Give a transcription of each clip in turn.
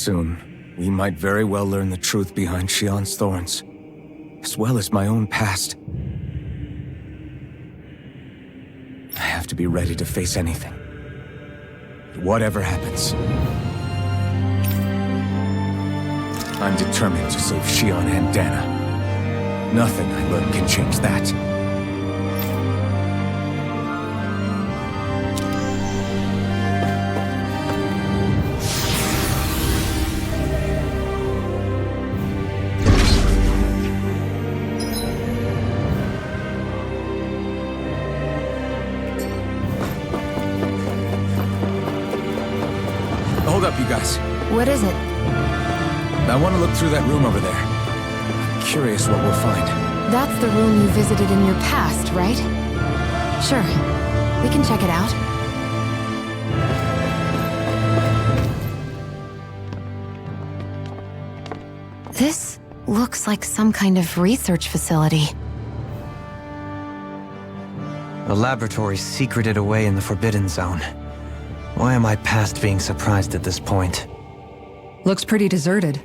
Soon, we might very well learn the truth behind Shion's thorns, as well as my own past. I have to be ready to face anything. Whatever happens. I'm determined to save Shion and Dana. Nothing I learn can change that. Hold up, you guys. What is it? I want to look through that room over there. I'm curious what we'll find. That's the room you visited in your past, right? Sure. We can check it out. This looks like some kind of research facility. A laboratory secreted away in the Forbidden Zone. Why am I past being surprised at this point? Looks pretty deserted.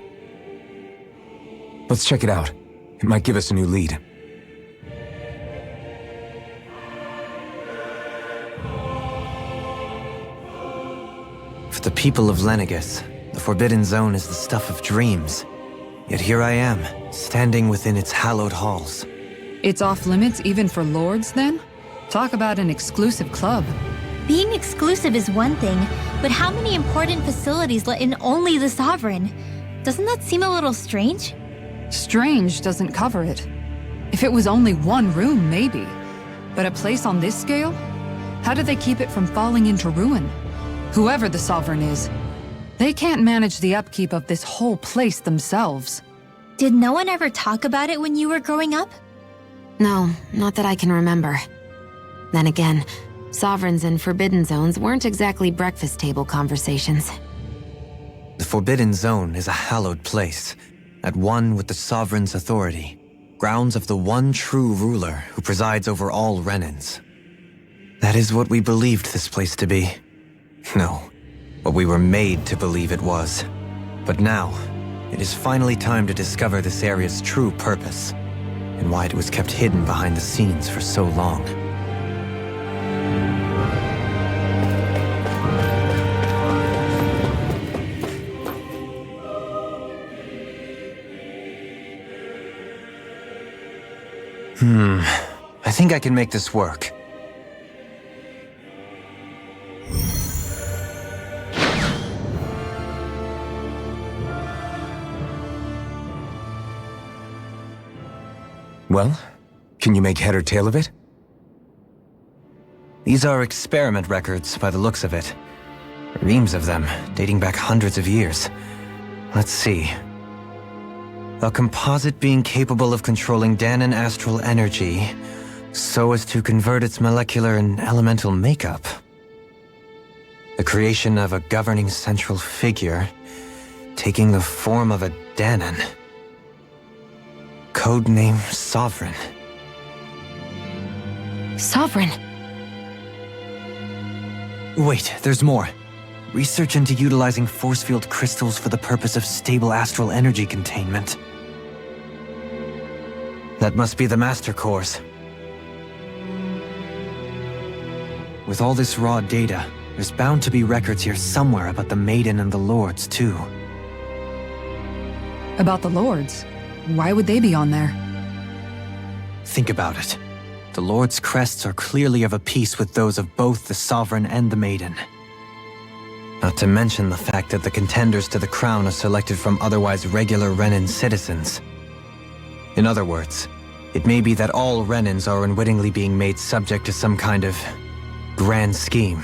Let's check it out. It might give us a new lead. For the people of Lenegis, the Forbidden Zone is the stuff of dreams. Yet here I am, standing within its hallowed halls. It's off limits even for lords, then? Talk about an exclusive club. Being exclusive is one thing, but how many important facilities let in only the Sovereign? Doesn't that seem a little strange? Strange doesn't cover it. If it was only one room, maybe. But a place on this scale? How do they keep it from falling into ruin? Whoever the Sovereign is, they can't manage the upkeep of this whole place themselves. Did no one ever talk about it when you were growing up? No, not that I can remember. Then again, Sovereigns and Forbidden Zones weren't exactly breakfast table conversations. The Forbidden Zone is a hallowed place, at one with the Sovereign's authority, grounds of the one true ruler who presides over all Renans. That is what we believed this place to be. No, what we were made to believe it was. But now, it is finally time to discover this area's true purpose, and why it was kept hidden behind the scenes for so long. I think I can make this work. Well, can you make head or tail of it? These are experiment records by the looks of it. Reams of them, dating back hundreds of years. Let's see. A composite being capable of controlling Danan astral energy so as to convert its molecular and elemental makeup. The creation of a governing central figure taking the form of a Danan. Codename Sovereign. Sovereign? Wait, there's more. Research into utilizing force field crystals for the purpose of stable astral energy containment. That must be the Master Cores. With all this raw data, there's bound to be records here somewhere about the Maiden and the Lords, too. About the lords? Why would they be on there? Think about it. The Lord's crests are clearly of a piece with those of both the Sovereign and the Maiden. Not to mention the fact that the contenders to the crown are selected from otherwise regular Renan citizens. In other words, it may be that all Renans are unwittingly being made subject to some kind of grand scheme.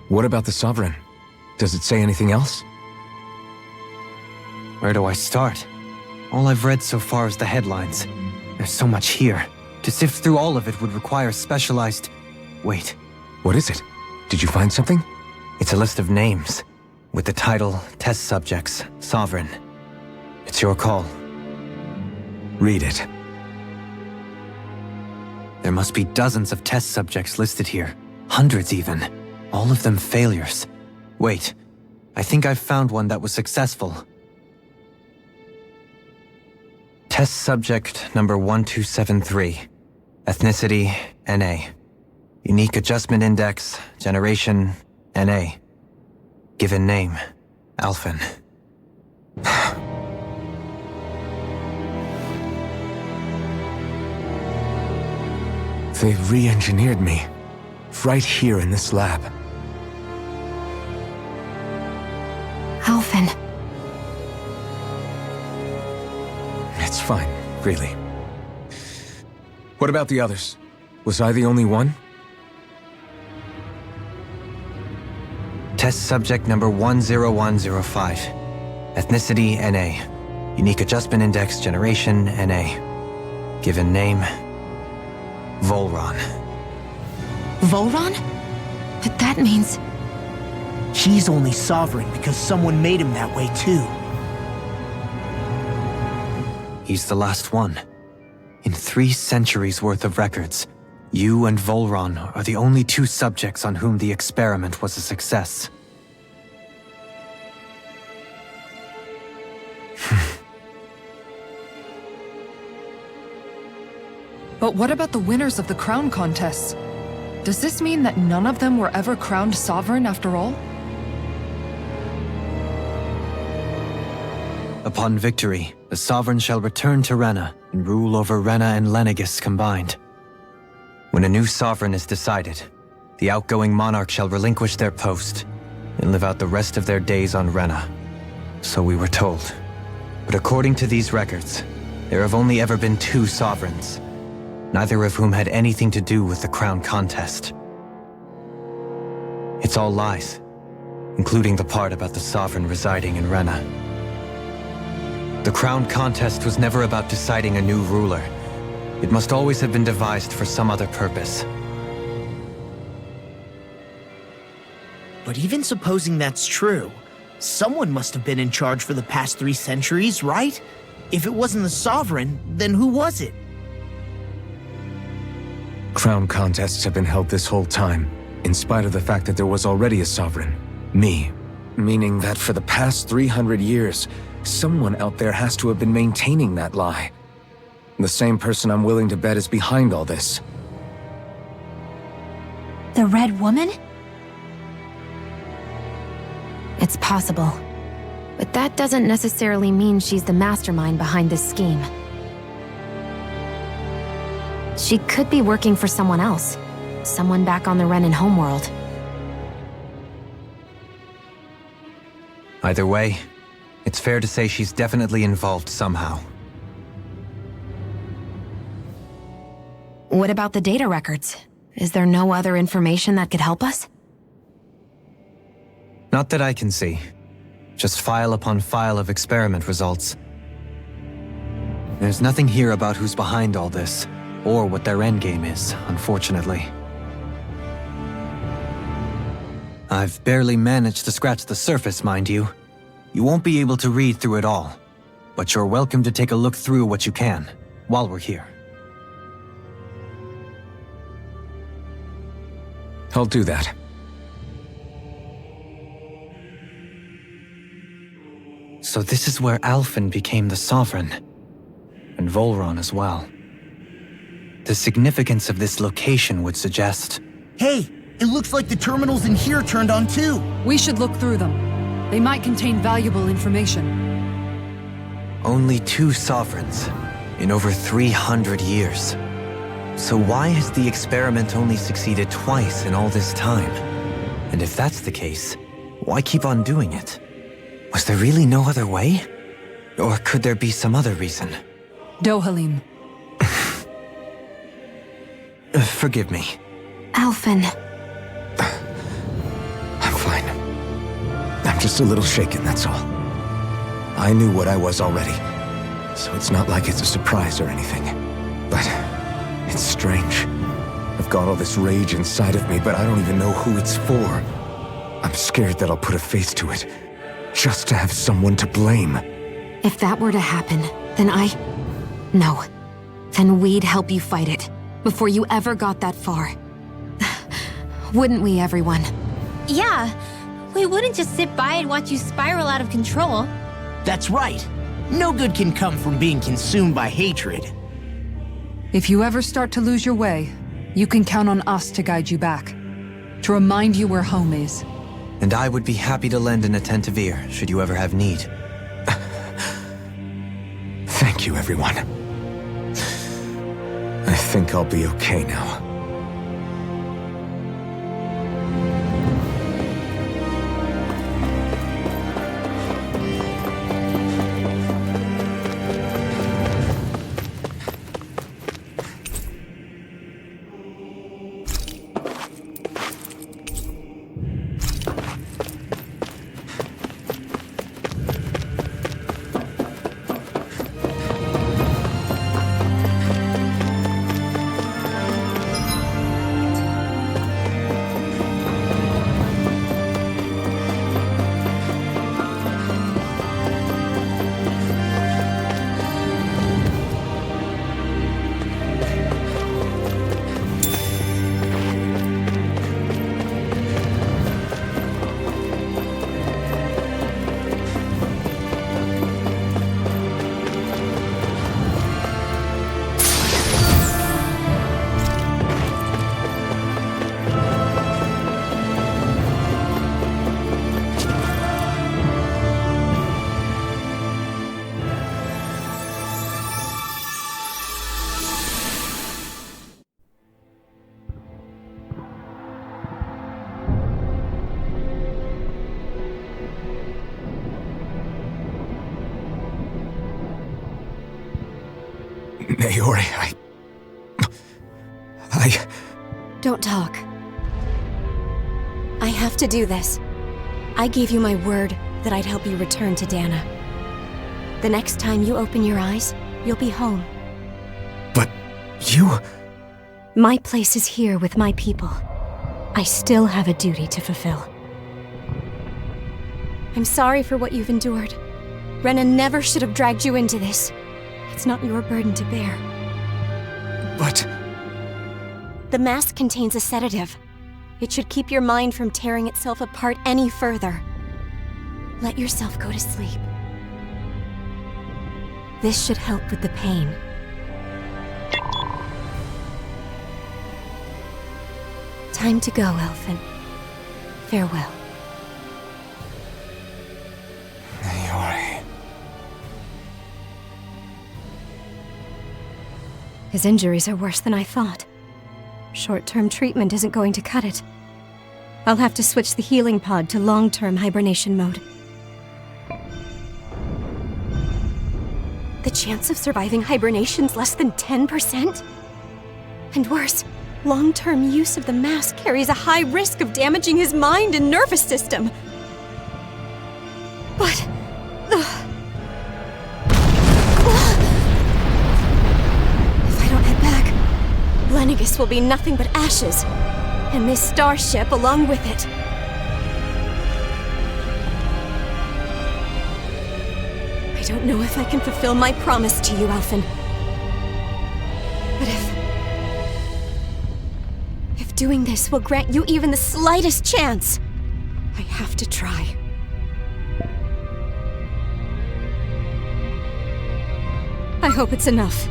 What about the Sovereign? Does it say anything else? Where do I start? All I've read so far is the headlines. There's so much here. To sift through all of it would require specialized... Wait. What is it? Did you find something? It's a list of names, with the title, Test Subjects, Sovereign. It's your call. Read it. There must be dozens of test subjects listed here. Hundreds even. All of them failures. Wait, I think I've found one that was successful. Test subject number 1273. Ethnicity, NA. Unique adjustment index, generation, NA. Given name, Alphen. They've re-engineered me. Right here in this lab. Alphen. It's fine, really. What about the others? Was I the only one? Test subject number 10105. Ethnicity, NA. Unique adjustment index, generation, NA. Given name, Volron. Volron? But that means... He's only sovereign because someone made him that way too. He's the last one. In 3 centuries worth of records, you and Volron are the only 2 subjects on whom the experiment was a success. But what about the winners of the crown contests? Does this mean that none of them were ever crowned sovereign after all? Upon victory, the sovereign shall return to Rena and rule over Rena and Lenegis combined. When a new sovereign is decided, the outgoing monarch shall relinquish their post and live out the rest of their days on Rena. So we were told. But according to these records, there have only ever been 2 sovereigns, neither of whom had anything to do with the crown contest. It's all lies, including the part about the sovereign residing in Rena. The crown contest was never about deciding a new ruler. It must always have been devised for some other purpose. But even supposing that's true, someone must have been in charge for the past 3 centuries, right? If it wasn't the sovereign, then who was it? Crown contests have been held this whole time, in spite of the fact that there was already a sovereign. Me. Meaning that for the past 300 years, someone out there has to have been maintaining that lie. The same person I'm willing to bet is behind all this. The Red Woman? It's possible. But that doesn't necessarily mean she's the mastermind behind this scheme. She could be working for someone else. Someone back on the Renan homeworld. Either way, it's fair to say she's definitely involved somehow. What about the data records? Is there no other information that could help us? Not that I can see. Just file upon file of experiment results. There's nothing here about who's behind all this, or what their endgame is, unfortunately. I've barely managed to scratch the surface, mind you. You won't be able to read through it all, but you're welcome to take a look through what you can, while we're here. I'll do that. So this is where Alphen became the sovereign, and Volron as well. The significance of this location would suggest... Hey, it looks like the terminals in here turned on too. We should look through them. They might contain valuable information. Only 2 sovereigns in over 300 years. So why has the experiment only succeeded twice in all this time? And if that's the case, why keep on doing it? Was there really no other way? Or could there be some other reason? Dohalim. Forgive me. Alphen. I'm fine. I'm just a little shaken, that's all. I knew what I was already, so it's not like it's a surprise or anything. But it's strange. I've got all this rage inside of me, but I don't even know who it's for. I'm scared that I'll put a face to it, just to have someone to blame. If that were to happen, then No. Then we'd help you fight it, before you ever got that far. Wouldn't we, everyone? Yeah. We wouldn't just sit by and watch you spiral out of control. That's right. No good can come from being consumed by hatred. If you ever start to lose your way, you can count on us to guide you back, to remind you where home is. And I would be happy to lend an attentive ear, should you ever have need. Thank you, everyone. I think I'll be okay now. Naori, I... Don't talk. I have to do this. I gave you my word that I'd help you return to Dana. The next time you open your eyes, you'll be home. But you... My place is here with my people. I still have a duty to fulfill. I'm sorry for what you've endured. Renan never should have dragged you into this. It's not your burden to bear. But... The mask contains a sedative. It should keep your mind from tearing itself apart any further. Let yourself go to sleep. This should help with the pain. Time to go, Elfin. Farewell. Naori... His injuries are worse than I thought. Short-term treatment isn't going to cut it. I'll have to switch the healing pod to long-term hibernation mode. The chance of surviving hibernation's less than 10%? And worse, long-term use of the mask carries a high risk of damaging his mind and nervous system. But... If I don't head back, Lenegis will be nothing but ashes, and this starship along with it. I don't know if I can fulfill my promise to you, Elfin. But if doing this will grant you even the slightest chance, I have to try. I hope it's enough.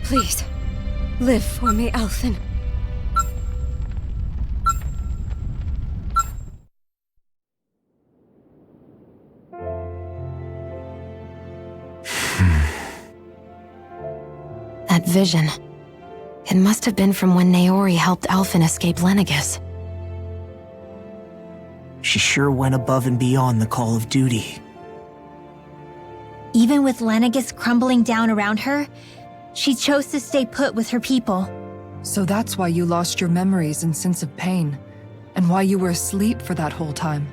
Please, live for me, Elfin. That vision. It must have been from when Naori helped Elfin escape Lenegis. She sure went above and beyond the call of duty. Even with Lenegis crumbling down around her, she chose to stay put with her people. So that's why you lost your memories and sense of pain, and why you were asleep for that whole time.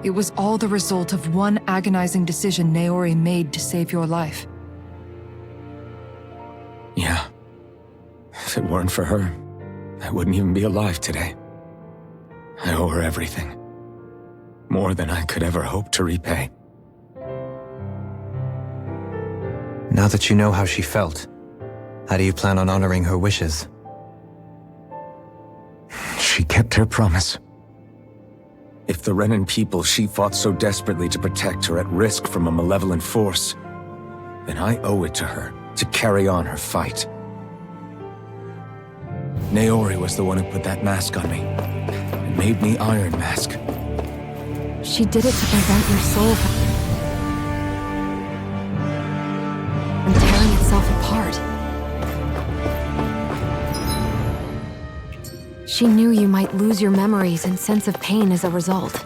It was all the result of one agonizing decision Naori made to save your life. Yeah. If it weren't for her, I wouldn't even be alive today. I owe her everything. More than I could ever hope to repay. Now that you know how she felt, How do you plan on honoring her wishes? She kept her promise. If the Renan people she fought so desperately to protect are at risk from a malevolent force, then I owe it to her to carry on her fight. Naori was the one who put that mask on me, and made me Iron Mask. She did it to prevent your soul from tearing itself apart. She knew you might lose your memories and sense of pain as a result.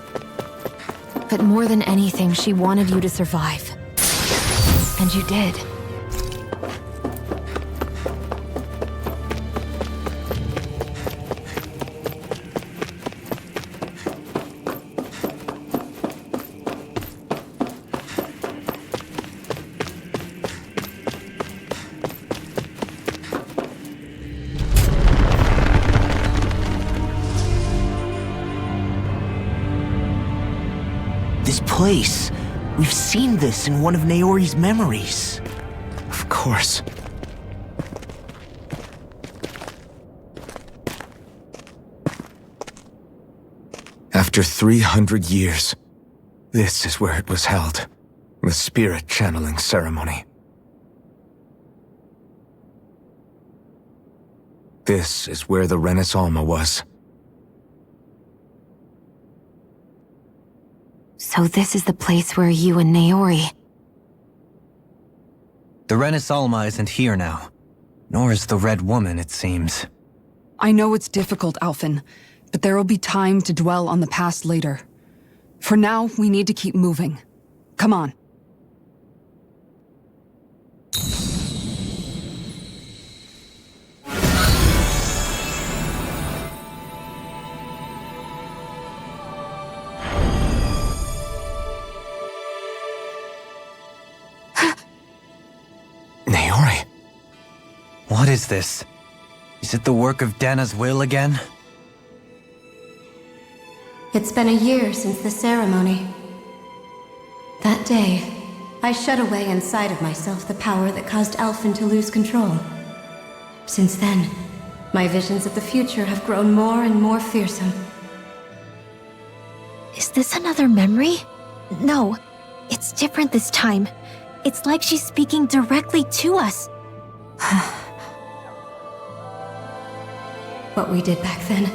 But more than anything, she wanted you to survive. And you did. This place. We've seen this in one of Naori's memories. Of course. After 300 years, this is where it was held. The spirit channeling ceremony. This is where the Renis Alma was. So this is the place where you and Naori... The Renis Alma isn't here now. Nor is the Red Woman, it seems. I know it's difficult, Alphen, but there will be time to dwell on the past later. For now, we need to keep moving. Come on. Naori? What is this? Is it the work of Dana's will again? It's been a year since the ceremony. That day, I shut away inside of myself the power that caused Alphen to lose control. Since then, my visions of the future have grown more and more fearsome. Is this another memory? No, it's different this time. It's like she's speaking directly to us. What we did back then.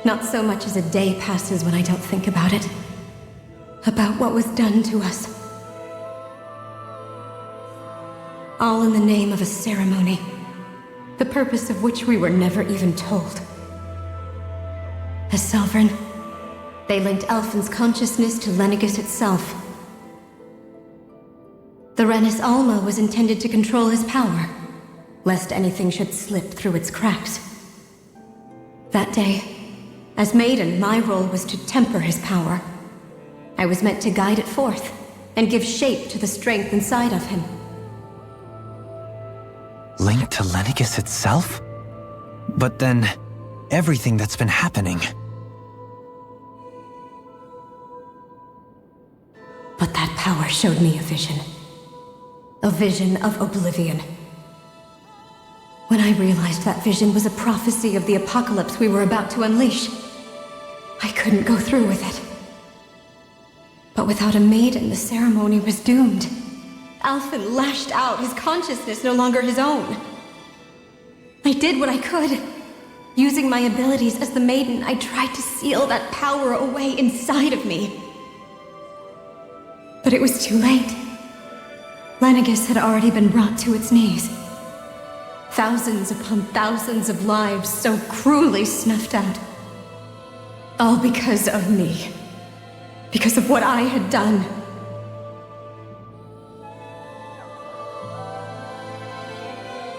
Not so much as a day passes when I don't think about it. About what was done to us. All in the name of a ceremony. The purpose of which we were never even told. As Sovereign, they linked Alphen's consciousness to Lenegis itself. The Renis Alma was intended to control his power, lest anything should slip through its cracks. That day, as Maiden, my role was to temper his power. I was meant to guide it forth, and give shape to the strength inside of him. Linked to Lenegis itself? But then, everything that's been happening... But that power showed me a vision. A vision of oblivion. When I realized that vision was a prophecy of the apocalypse we were about to unleash, I couldn't go through with it. But without a maiden, the ceremony was doomed. Alphen lashed out, his consciousness no longer his own. I did what I could. Using my abilities as the maiden, I tried to seal that power away inside of me. But it was too late. Lenegis had already been brought to its knees. Thousands upon thousands of lives so cruelly snuffed out. All because of me. Because of what I had done.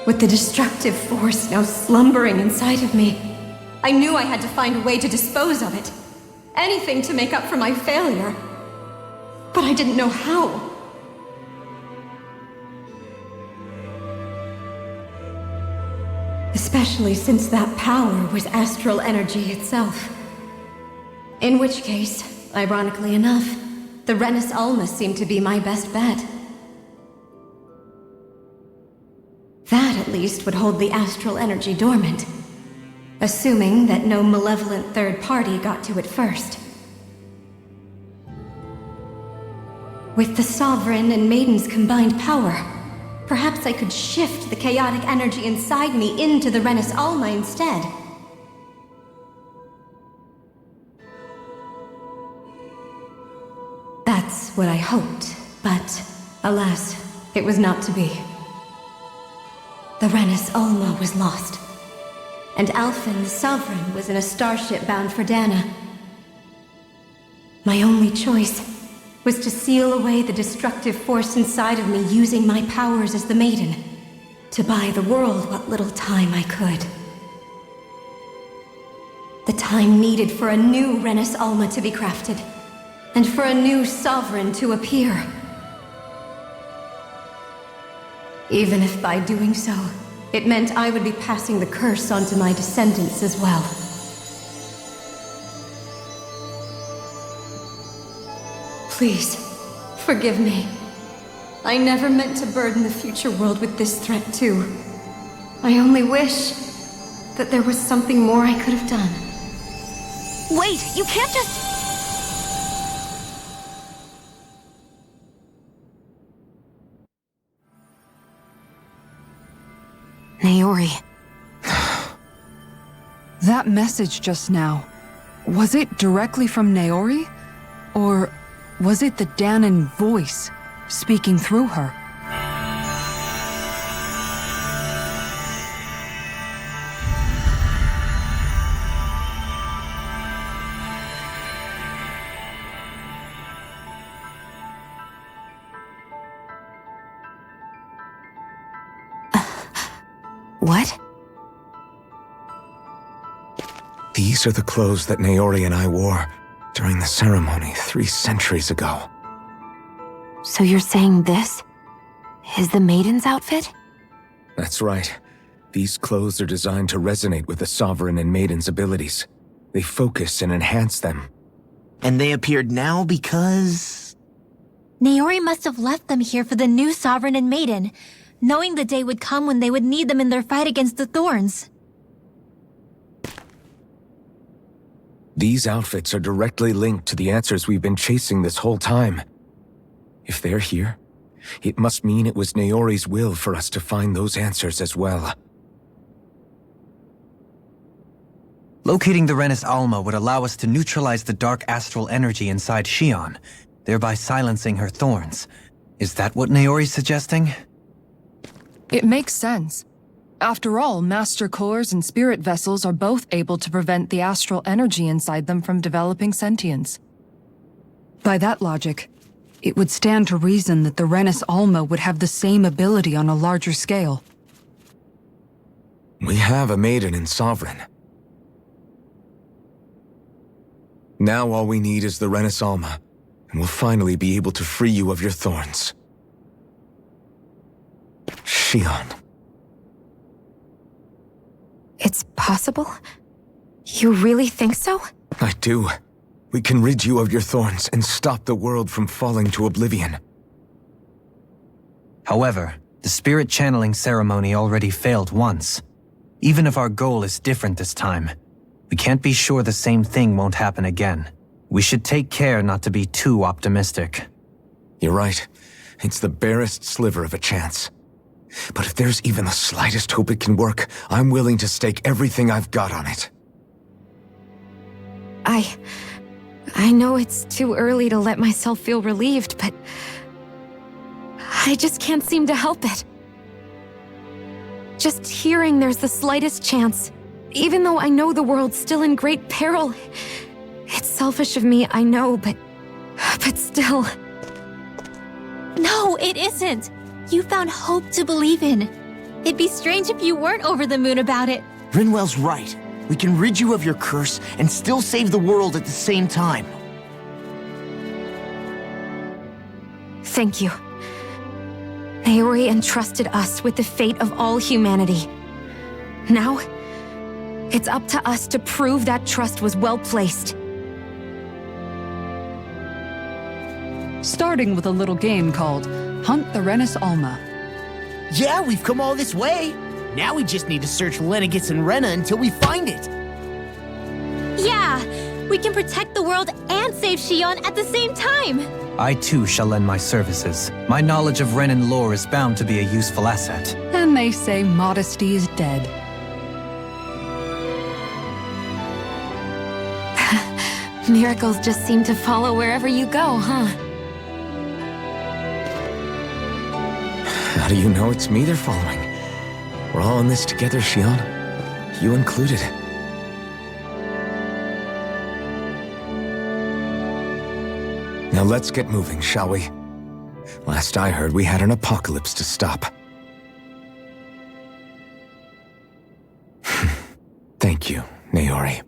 With the destructive force now slumbering inside of me, I knew I had to find a way to dispose of it. Anything to make up for my failure. But I didn't know how. Especially since that power was astral energy itself. In which case, ironically enough, the Renis Alma seemed to be my best bet. That, at least, would hold the astral energy dormant. Assuming that no malevolent third party got to it first. With the Sovereign and Maiden's combined power, perhaps I could shift the chaotic energy inside me into the Renis Alma instead. That's what I hoped, but alas, it was not to be. The Renis Alma was lost, and Alphen, the Sovereign, was in a starship bound for Dana. My only choice was to seal away the destructive force inside of me using my powers as the Maiden, to buy the world what little time I could. The time needed for a new Renis Alma to be crafted, and for a new Sovereign to appear. Even if by doing so, it meant I would be passing the curse on to my descendants as well. Please, forgive me. I never meant to burden the future world with this threat too. I only wish that there was something more I could have done. Wait, you can't just... Naori. That message just now, was it directly from Naori? Or was it the Danan voice speaking through her? What? These are the clothes that Naori and I wore during the ceremony 3 centuries ago. So you're saying this is the Maiden's outfit? That's right. These clothes are designed to resonate with the Sovereign and Maiden's abilities. They focus and enhance them. And they appeared now because... Naori must have left them here for the new Sovereign and Maiden, knowing the day would come when they would need them in their fight against the Thorns. These outfits are directly linked to the answers we've been chasing this whole time. If they're here, it must mean it was Naori's will for us to find those answers as well. Locating the Renis Alma would allow us to neutralize the dark astral energy inside Shion, thereby silencing her thorns. Is that what Naori's suggesting? It makes sense. After all, Master Cores and Spirit Vessels are both able to prevent the astral energy inside them from developing sentience. By that logic, it would stand to reason that the Renis Alma would have the same ability on a larger scale. We have a Maiden and Sovereign. Now all we need is the Renis Alma, and we'll finally be able to free you of your thorns. Shion. It's possible? You really think so? I do. We can rid you of your thorns and stop the world from falling to oblivion. However, the spirit channeling ceremony already failed once. Even if our goal is different this time, we can't be sure the same thing won't happen again. We should take care not to be too optimistic. You're right. It's the barest sliver of a chance. But if there's even the slightest hope it can work, I'm willing to stake everything I've got on it. I know it's too early to let myself feel relieved, but I just can't seem to help it. Just hearing there's the slightest chance, even though I know the world's still in great peril. It's selfish of me, I know, but still. No, it isn't. You found hope to believe in. It'd be strange if you weren't over the moon about it. Rinwell's right. We can rid you of your curse and still save the world at the same time. Thank you. Naori entrusted us with the fate of all humanity. Now, it's up to us to prove that trust was well placed. Starting with a little game called Hunt the Renis Alma. Yeah, we've come all this way. Now we just need to search Lenegis and Rena until we find it. Yeah, we can protect the world and save Shion at the same time. I too shall lend my services. My knowledge of Renan lore is bound to be a useful asset. And they say modesty is dead. Miracles just seem to follow wherever you go, huh? How do you know it's me they're following? We're all in this together, Shion. You included. Now let's get moving, shall we? Last I heard, we had an apocalypse to stop. Thank you, Naori.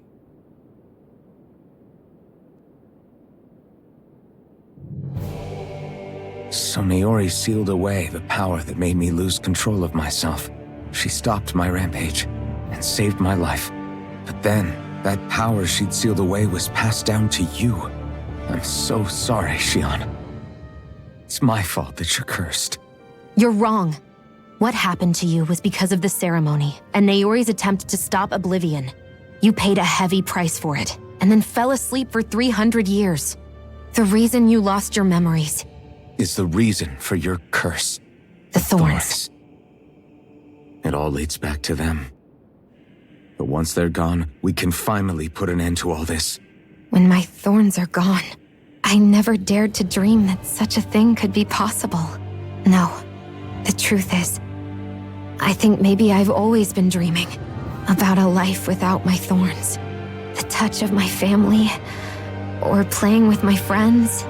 So Naori sealed away the power that made me lose control of myself. She stopped my rampage and saved my life. But then, that power she'd sealed away was passed down to you. I'm so sorry, Shion. It's my fault that you're cursed. You're wrong. What happened to you was because of the ceremony and Naori's attempt to stop Oblivion. You paid a heavy price for it, and then fell asleep for 300 years. The reason you lost your memories is the reason for your curse. The thorns. It all leads back to them. But once they're gone, we can finally put an end to all this. When my thorns are gone, I never dared to dream that such a thing could be possible. No, the truth is, I think maybe I've always been dreaming about a life without my thorns. The touch of my family, or playing with my friends,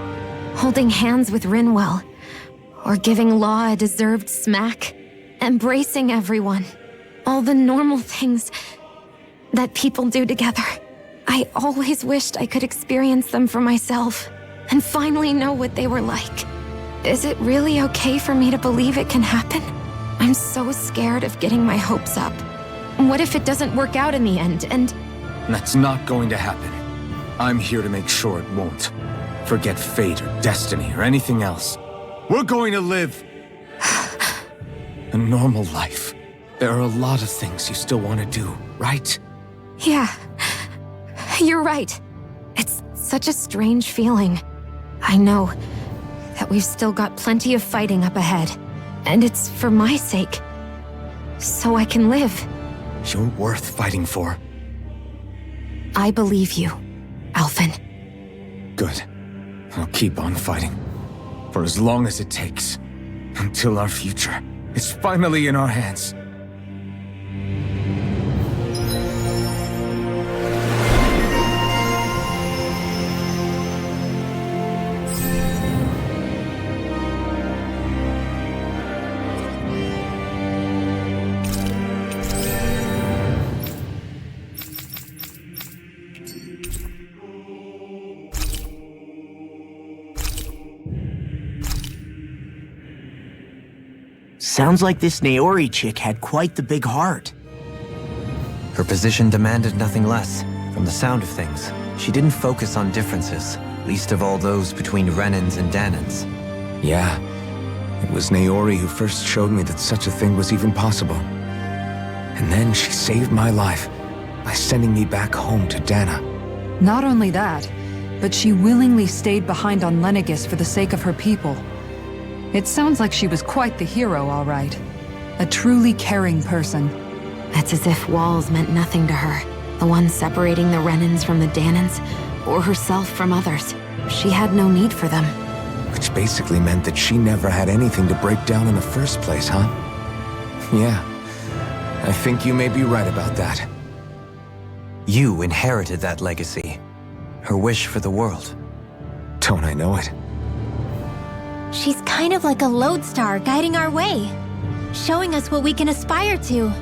holding hands with Rinwell, or giving Law a deserved smack, embracing everyone. All the normal things that people do together. I always wished I could experience them for myself, and finally know what they were like. Is it really okay for me to believe it can happen? I'm so scared of getting my hopes up. What if it doesn't work out in the end, and... That's not going to happen. I'm here to make sure it won't. Forget fate or destiny or anything else. We're going to live a normal life. There are a lot of things you still want to do, right? Yeah, you're right. It's such a strange feeling. I know that we've still got plenty of fighting up ahead, and it's for my sake, so I can live. You're worth fighting for. I believe you, Alphen. Good. I'll keep on fighting. For as long as it takes. Until our future is finally in our hands. Sounds like this Naori chick had quite the big heart. Her position demanded nothing less. From the sound of things, she didn't focus on differences, least of all those between Renans and Danans. Yeah. It was Naori who first showed me that such a thing was even possible. And then she saved my life by sending me back home to Dana. Not only that, but she willingly stayed behind on Lenegis for the sake of her people. It sounds like she was quite the hero, all right. A truly caring person. It's as if walls meant nothing to her. The one separating the Renans from the Danans, or herself from others. She had no need for them. Which basically meant that she never had anything to break down in the first place, huh? Yeah. I think you may be right about that. You inherited that legacy. Her wish for the world. Don't I know it? She's kind of like a lodestar guiding our way, showing us what we can aspire to.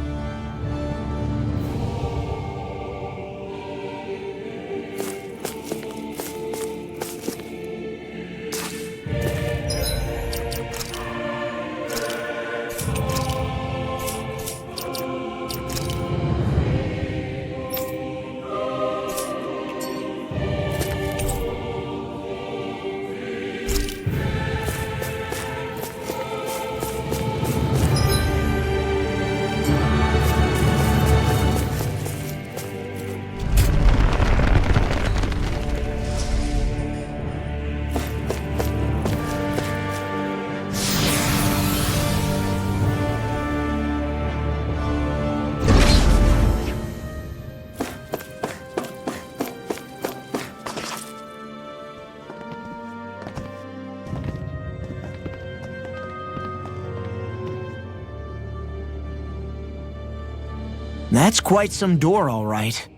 That's quite some door, all right.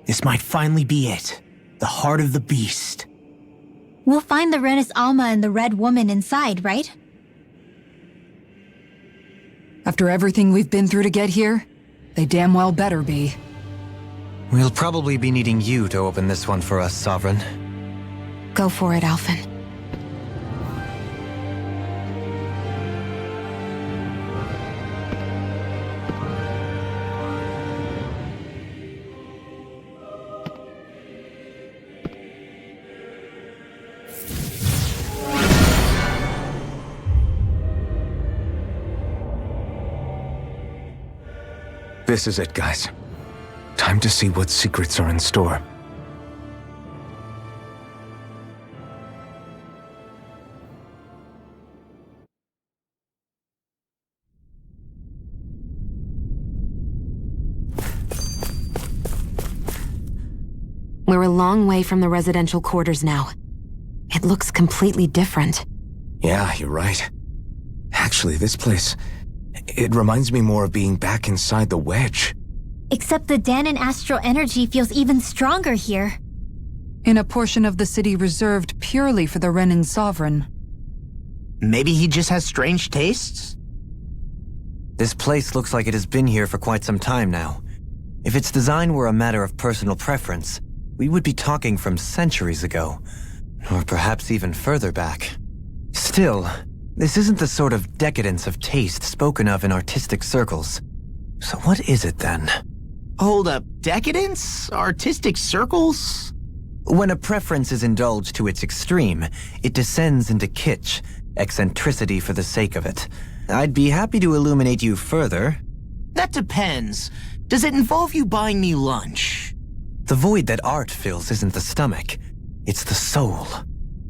This might finally be it. The heart of the beast. We'll find the Renis Alma and the Red Woman inside, right? After everything we've been through to get here, they damn well better be. We'll probably be needing you to open this one for us, Sovereign. Go for it, Alphen. This is it, guys. Time to see what secrets are in store. We're a long way from the residential quarters now. It looks completely different. Yeah, you're right. Actually, this place... it reminds me more of being back inside the wedge. Except the Danon astral energy feels even stronger here. In a portion of the city reserved purely for the Renin Sovereign. Maybe he just has strange tastes? This place looks like it has been here for quite some time now. If its design were a matter of personal preference, we would be talking from centuries ago. Or perhaps even further back. Still, this isn't the sort of decadence of taste spoken of in artistic circles. So what is it then? Hold up, decadence? Artistic circles? When a preference is indulged to its extreme, it descends into kitsch, eccentricity for the sake of it. I'd be happy to illuminate you further. That depends. Does it involve you buying me lunch? The void that art fills isn't the stomach, it's the soul.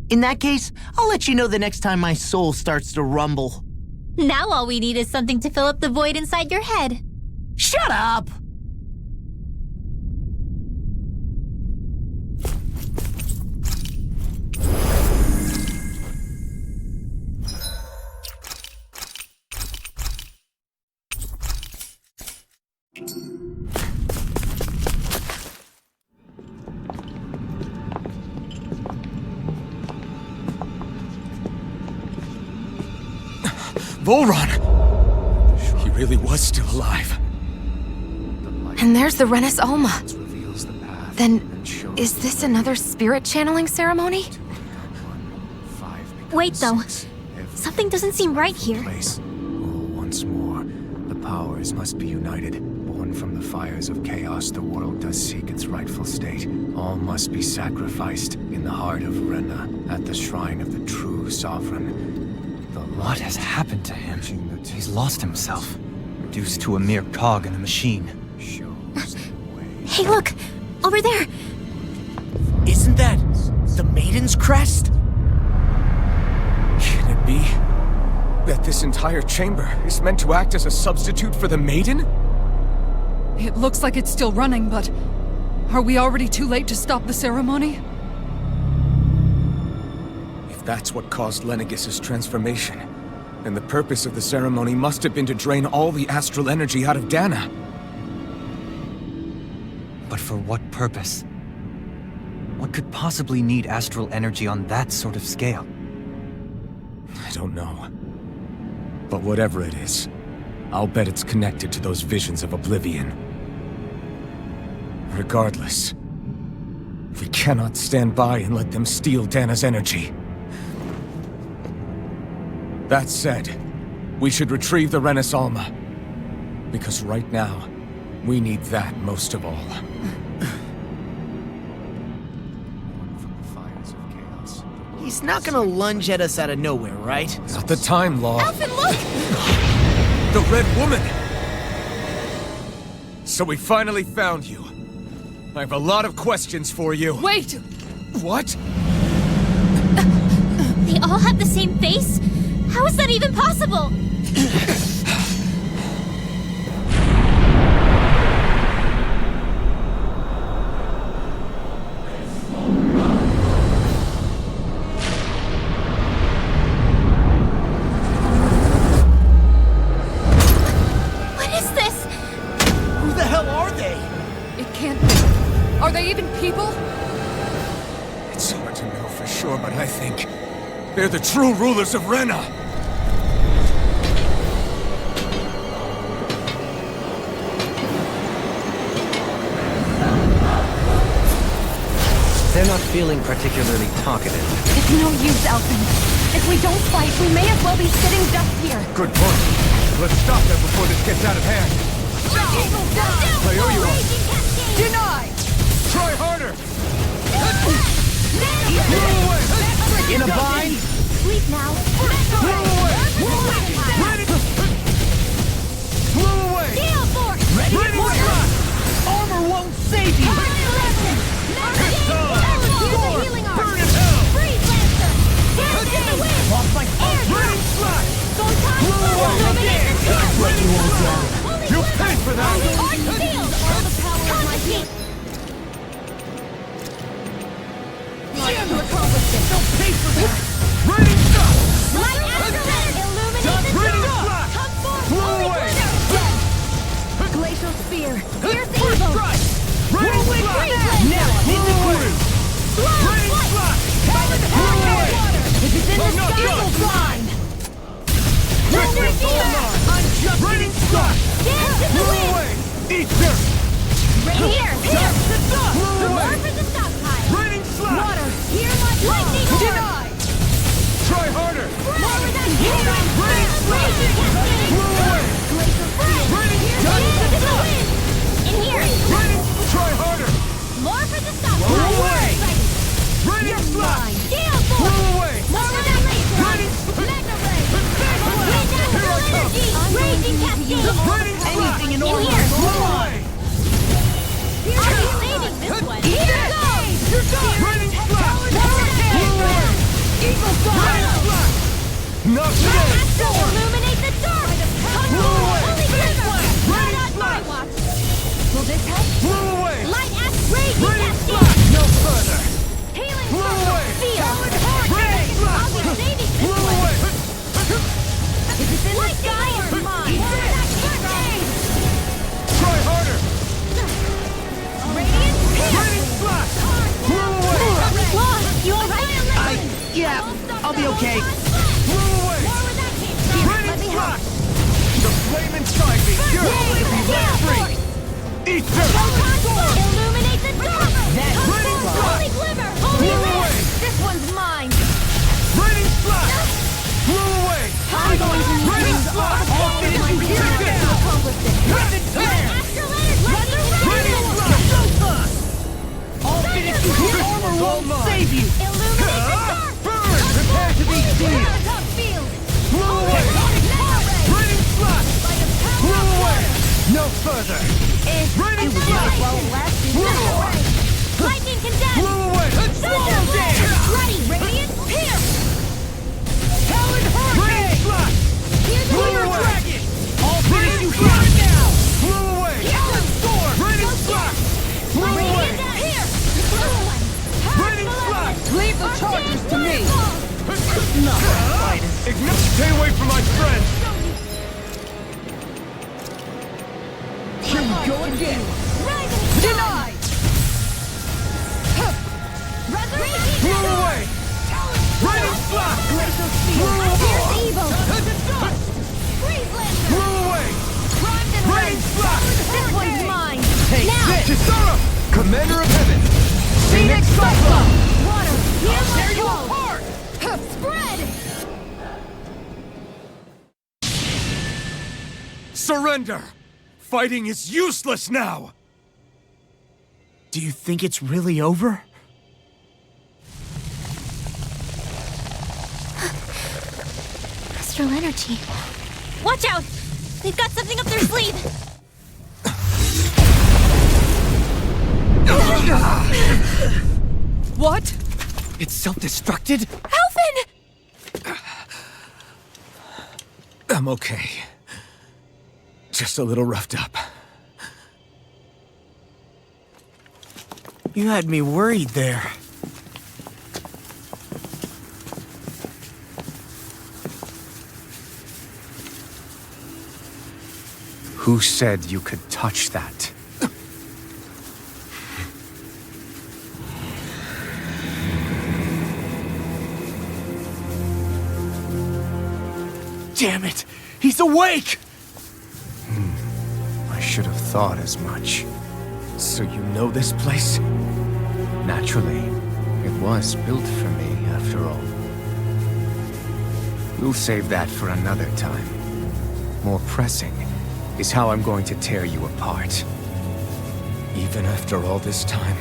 In that case, I'll let you know the next time my soul starts to rumble. Now all we need is something to fill up the void inside your head. Shut up! Volron! He really was still alive. And there's the Renis Alma. Then, is this another spirit channeling ceremony? Wait, though. Something doesn't seem right here. Once more, the powers must be united. Born from the fires of chaos, the world does seek its rightful state. All must be sacrificed in the heart of Rena, at the shrine of the true sovereign. What has happened to him? He's lost himself, reduced to a mere cog in the machine. Hey, look! Over there! Isn't that the Maiden's crest? Can it be that this entire chamber is meant to act as a substitute for the Maiden? It looks like it's still running, but... are we already too late to stop the ceremony? If that's what caused Lenegis' transformation, then the purpose of the ceremony must have been to drain all the astral energy out of Dana. But for what purpose? What could possibly need astral energy on that sort of scale? I don't know. But whatever it is, I'll bet it's connected to those visions of oblivion. Regardless, we cannot stand by and let them steal Dana's energy. That said, we should retrieve the Renis Alma. Because right now, we need that most of all. He's not gonna lunge at us out of nowhere, right? Not the time, Law. Alphen, look! The Red Woman! So we finally found you. I have a lot of questions for you. Wait! What? They all have the same face? How is that even possible? Who the hell can't be. Are they even people? It's hard to know for sure, but I think they're the true rulers of Rena. They're not feeling particularly talkative. It's no use, Elfin. If we don't fight, we may as well be sitting ducks here. Good point. Let's stop them before this gets out of hand. I owe you one. Deny! Try harder! Move away! In a bind? Sleep now. Move away! Ready! Move away! Gale Force! Ready to shot! Armor won't save you! Healing arm! Freeze Lancer! Dance in the wind! Off my Ready slot! Illuminate the That's what you want, You pay for that! Arc Field! All the power of my feet! You accomplished it! Don't pay for that! Ready stop! Light Astrolet! Illuminate the Ready storm! slot! Come forth! Blow Holy away! glitter! Glacial Spear. Fierce First evil! strike! Ready Whirlwind slot! Freeze Lancer! Now I'm in the groove! Slow Ready flight! slot! Hurricane away! water! If it's in the I'm not sky, done. it'll blind! Thunder Hold Fear! on! I'm just Ready getting slot! Dance in the Blow wind! away! Eat dirt! Here! Here! Blow More away! for the stockpile! Ready slot! Water! Here my lightning orb! Deny! Try harder! More with that hero! Raging cascade! Blow away! Glacial Freeze! Ready! Dance in the wind! In here! Ready! Try harder! More for the stockpile! Blow away! Ready! Ready slot! Gale Force! Blow away! More with that laser! Ready! Mega Ray! Wind astral energy! Raging cascade! Ready slot! Anything in In order! here! Blow away! I'll be saving this one! Here goes! You're done! Ready slot! Blow away! Eagle Ready Fire! slot! Not today! Illuminate the dark! Blow away! Holy Glimmer! Ready Not my slot! watch! Will this help? Blow away! Light Ash Raging Ready Cascade! slot! No further! Healing Blow Circle! away! Feel! Ready slot! I'll be saving this Blow one! away! If it's in the sky, it's mine! Try harder! Radiant Ready slot! Blow away! Lost! You alright? Yeah, I'll be okay. Blow away! Ready slot! The flame inside me yearns to be let free! Eat dirt! Illuminate the dark! Ready slot! Holy Glimmer! Holy Blow Red! away! This one's mine! Ready slot! Blow away! I'm going to Ready use slot! all of my Here power it to is! accomplish this! Rapid fire! Astral Energy! Ready slot! I'll finish you here! Armor won't save you! Illuminate the dark! Burn! Prepare to be seized! Top field! Blow away! Ready slot! Blow away! No further! Ready It was slot! like well lasted. Blow away! Lightning condemned! Blow away! Thunder Blast! Ready! Radiant Pierce! Talon Hurricane! Slot! Here's the Blow Hero away! Dragon! I'll finish you here Slot! now! Blow away! Here's Storm! Ready slot! Blow away! Radiant Pierce! Ready slot! Leave the charges to me! Ignite! Stay away from my friend! Here we go again! Deny! Blow away! Ready slot! Blow Here's away! evil! Freeze Lancer! Blow away! Primed and Ready ready! slot! This one's mine! Take Now! this! Chisara! Commander of Heaven! Phoenix Cyclone! Water! Here's my Tear you flow! apart! Spread! Surrender! Fighting is useless now! Do you think it's really over? Astral energy. Watch out! They've got something up their sleeve! What? It's self-destructed? Alphen! I'm okay. Just a little roughed up. You had me worried there. Who said you could touch that? Damn it! He's awake! I should have thought as much. So you know this place? Naturally, it was built for me, after all. We'll save that for another time. More pressing is how I'm going to tear you apart. Even after all this time,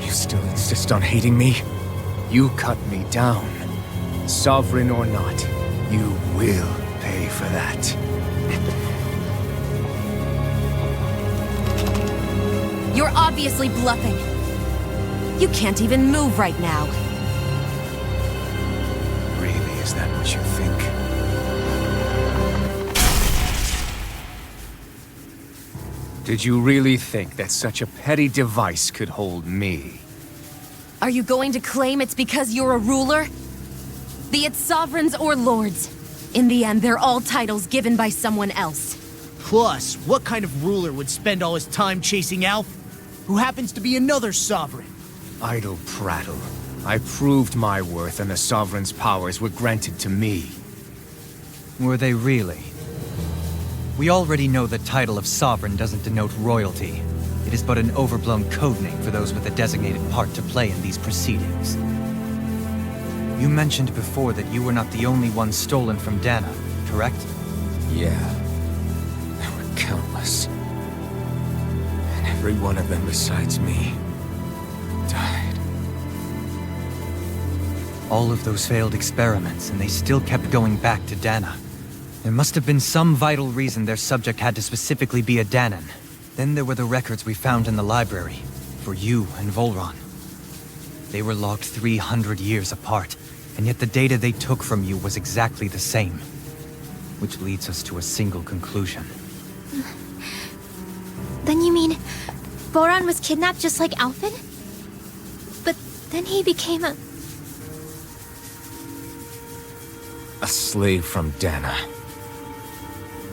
you still insist on hating me? You cut me down. Sovereign or not, you will pay for that. You're obviously bluffing. You can't even move right now. Really, is that what you think? Did you really think that such a petty device could hold me? Are you going to claim it's because you're a ruler? Be it sovereigns or lords. In the end, they're all titles given by someone else. Plus, what kind of ruler would spend all his time chasing Alf, who happens to be another sovereign? Idle prattle. I proved my worth and the Sovereign's powers were granted to me. Were they really? We already know the title of Sovereign doesn't denote royalty. It is but an overblown codename for those with a designated part to play in these proceedings. You mentioned before that you were not the only one stolen from Dana, correct? Yeah. There were countless. And every one of them besides me died. All of those failed experiments, and they still kept going back to Dana. There must have been some vital reason their subject had to specifically be a Danan. Then there were the records we found in the library, for you and Volron. They were logged 300 years apart, and yet the data they took from you was exactly the same. Which leads us to a single conclusion. Then you mean Voron was kidnapped just like Alphen? But then he became a slave from Dana.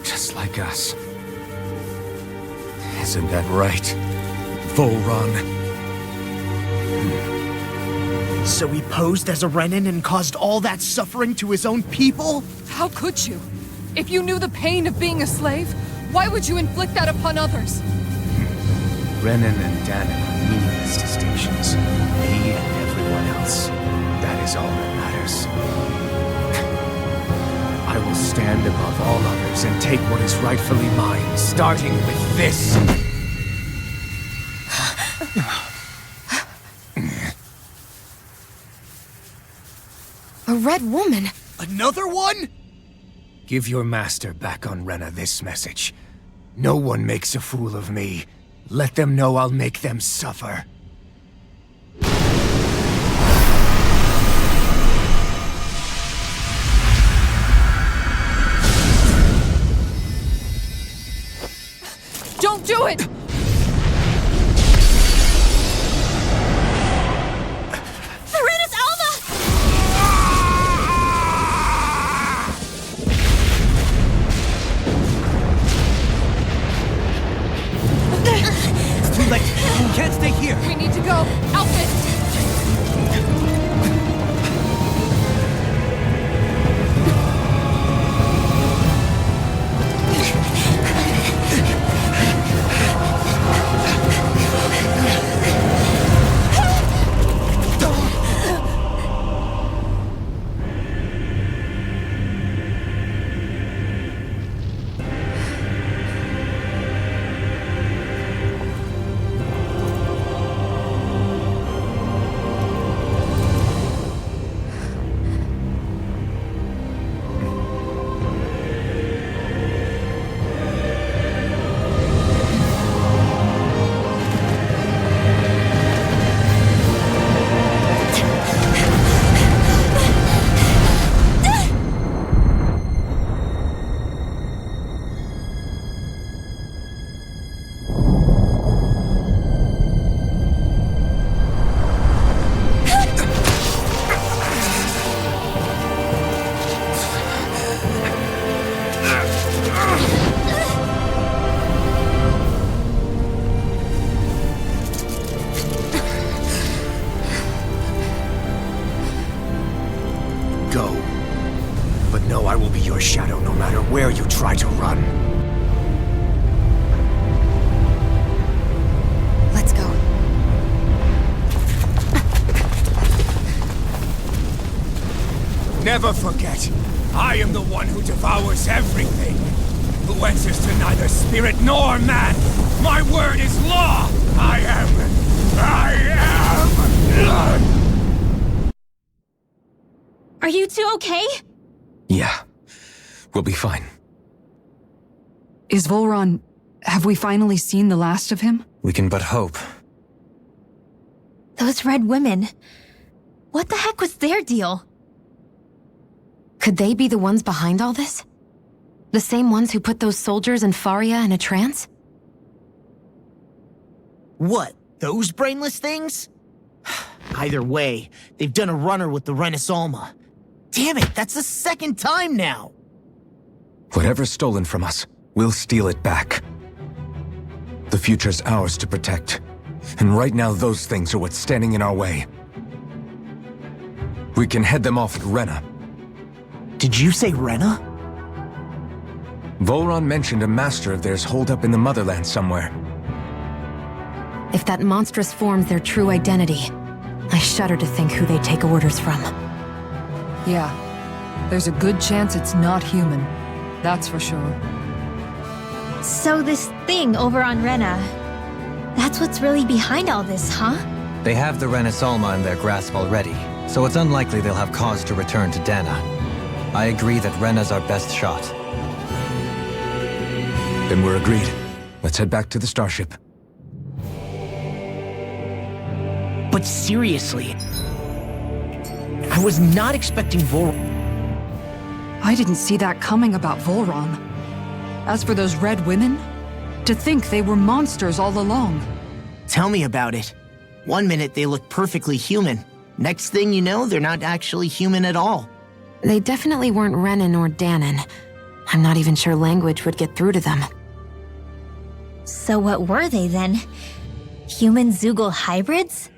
Just like us. Isn't that right, Volron? So he posed as a Renin and caused all that suffering to his own people? How could you? If you knew the pain of being a slave, why would you inflict that upon others? Renin and Danan are meaningless distinctions. Me and everyone else. That is all that matters. I will stand above all others and take what is rightfully mine, starting with this. A red woman? Another one? Give your master back on Rena this message. No one makes a fool of me. Let them know I'll make them suffer. Don't do it! Serenus Alva! Too late! You can't stay here! We need to go! Outfit! Never forget, I am the one who devours everything. Who answers to neither spirit nor man. My word is law. I am. Are you two okay? Yeah. We'll be fine. Is Volron... have we finally seen the last of him? We can but hope. Those red women. What the heck was their deal? Could they be the ones behind all this? The same ones who put those soldiers and Faria in a trance? What, those brainless things? Either way, they've done a runner with the Renaissance. Damn it, that's the second time now! Whatever's stolen from us, we'll steal it back. The future's ours to protect. And right now those things are what's standing in our way. We can head them off at Rena. Did you say Rena? Volron mentioned a master of theirs holed up in the motherland somewhere. If that monstrous form's their true identity, I shudder to think who they take orders from. Yeah. There's a good chance it's not human. That's for sure. So this thing over on Rena, that's what's really behind all this, huh? They have the Renaissance in their grasp already, so it's unlikely they'll have cause to return to Dana. I agree that Rena's our best shot. Then we're agreed. Let's head back to the starship. But seriously, I was not expecting I didn't see that coming about Volron. As for those red women, to think they were monsters all along. Tell me about it. One minute they look perfectly human. Next thing you know, they're not actually human at all. They definitely weren't Renan or Danon. I'm not even sure language would get through to them. So what were they then? Human Zoogle hybrids?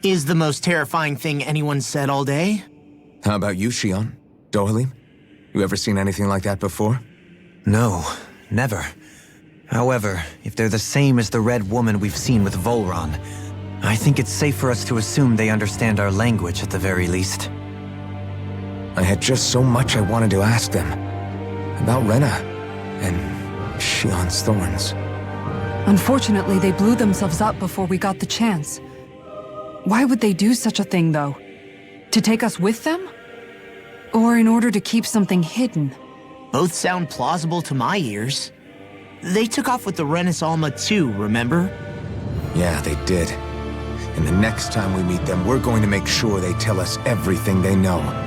Is the most terrifying thing anyone said all day. How about you, Shion? Dohalim? You ever seen anything like that before? No, never. However, if they're the same as the red woman we've seen with Volron, I think it's safe for us to assume they understand our language at the very least. I had just so much I wanted to ask them. About Rena, and Shion's thorns. Unfortunately, they blew themselves up before we got the chance. Why would they do such a thing, though? To take us with them? Or in order to keep something hidden? Both sound plausible to my ears. They took off with the Renaissance too, remember? Yeah, they did. And the next time we meet them, we're going to make sure they tell us everything they know.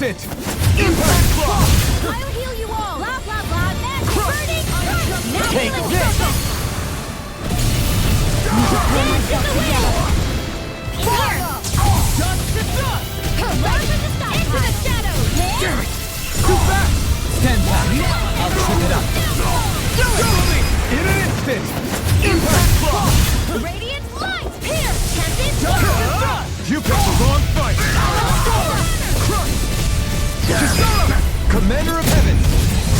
instant! Impact block! I'll heal you all! Blah, blah, blah! Magic burning! Now Take healing this! circle! Dance in the wind! In here! Dust to dust! Learn when to stop! Into the shadows! Too fast! Stand back! I'll trip it up! Follow me! In an instant! Impact block! Radiant light! Here! Tempted! Dust to dust! You picked the wrong fight! Crush! Kisara! Commander of Heaven!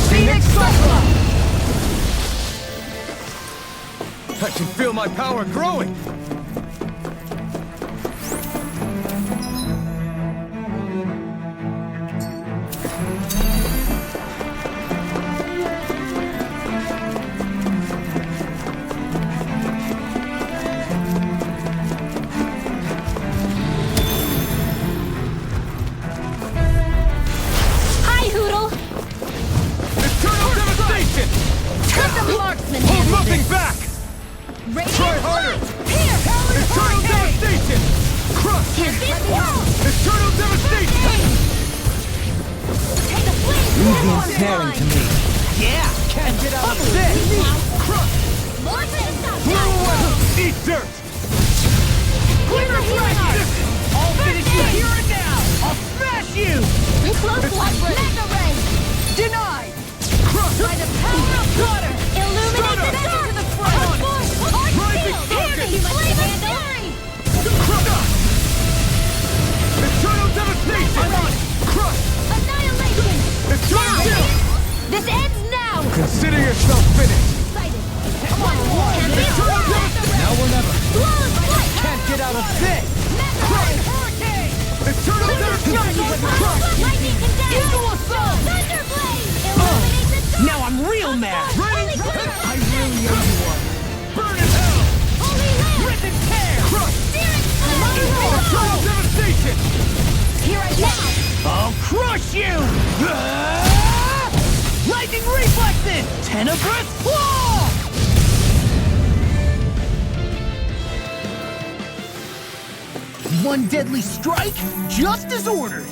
Phoenix Cyclops! I can feel my power growing! Hi, Hoodle! Eternal devastation! Cut the marksman Hold handle nothing this. back! Radiant Try harder! light! Here! Eternal devastation! Crush! Tempted! Whoa! Eternal devastation! Take the flames! tearing to me. Yeah! Can't get out of this! Crush! Launch and stop! Blow away! Eat dirt! Here's a healing arc! I'll finish you here and now! I'll smash you! Close one! Mega ray! Denied! Crush! By the power of water! Illuminate the dark! To the front! Force! Arc Rising shield! focus! Here, flame and fury! Crush! Eternal devastation! Crush! Annihilation! Eternal Now! kill! This ends now! Consider yourself finished! Excited! Come on! Tempest! Now or never! Blows! Light! Can't get out of this! Mega ray! Hurricane! Eternal devastation! Crush! Lightning condense! Into a soul! Thunderblade! Illuminate the dark! Now I'm real mad! Holy glitter! I really owe you one! Burn in hell! Holy land! Rip and tear! Crush! Spirit flame! Eternal devastation! Here I now! I'll crush you! Lightning reflexes! Tenebrous claw! One deadly strike, just as ordered.